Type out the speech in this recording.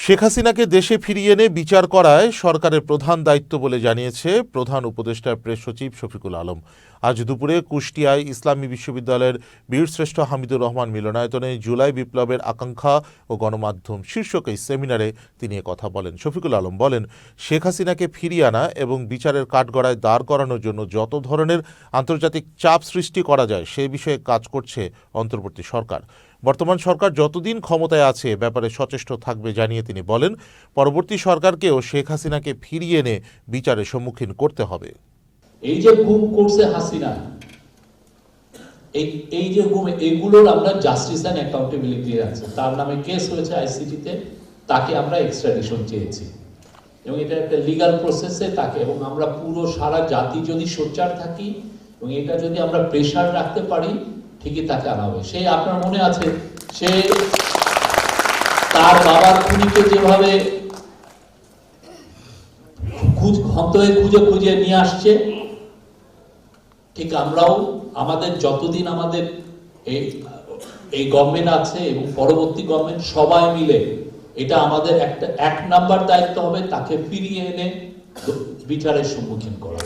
শেখ হাসিনাকে দেশে ফিরিয়ে এনে বিচার করায় সরকারের প্রধান দায়িত্ব বলে জানিয়েছে প্রধান উপদেষ্টার প্রেস সচিব শফিকুল আলম। আজ দুপুরে কুষ্টিয়ায় ইসলামী বিশ্ববিদ্যালয়ের বীরশ্রেষ্ঠ হামিদুর রহমান মিলনায়তনে জুলাই বিপ্লবের আকাঙ্ক্ষা ও গণমাধ্যম শীর্ষক এই সেমিনারে তিনি কথা বলেন। শফিকুল আলম বলেন, শেখ হাসিনাকে ফিরিয়ে আনা এবং বিচারের কাঠগড়ায় দাঁড় করানোর জন্য যত ধরনের আন্তর্জাতিক চাপ সৃষ্টি করা যায় সে বিষয়ে কাজ করছে অন্তর্বর্তী সরকার। বর্তমান সরকার যতদিন ক্ষমতায় আছে ব্যাপারে সচেষ্ট থাকবে জানিয়ে তিনি বলেন, পরবর্তী সরকারকেও শেখ হাসিনাকে ফিরিয়ে এনে বিচারের সম্মুখীন করতে হবে। এই যে গুম করছে হাসিনা, এই যে গুম, এগুলোর আমরা জাস্টিস এন্ড অ্যাকাউন্টেবিলিটি আছে, তার নামে কেস হয়েছে আইসিটিতে, তাকে আমরা এক্সট্রাডিশন চেয়েছি এবং এটা একটা লিগ্যাল প্রসেসে তাকে, এবং আমরা পুরো সারা জাতি যদি সোচ্চার থাকি এবং এটা যদি আমরা প্রেশার রাখতে পারি ঠিকই তাকে আনা হবে। সে আপনার মনে আছে, সে তার বাবার খুনিকে যেভাবে খুঁজে খুঁজে নিয়ে আসছে, ঠিক আমরাও আমাদের যতদিন আমাদের এই গভর্নমেন্ট আছে এবং পরবর্তী গভর্নমেন্ট সবাই মিলে এটা আমাদের একটা 1 নাম্বার দায়িত্ব হবে, তাকে ফিরিয়ে এনে বিচারের সম্মুখীন করা।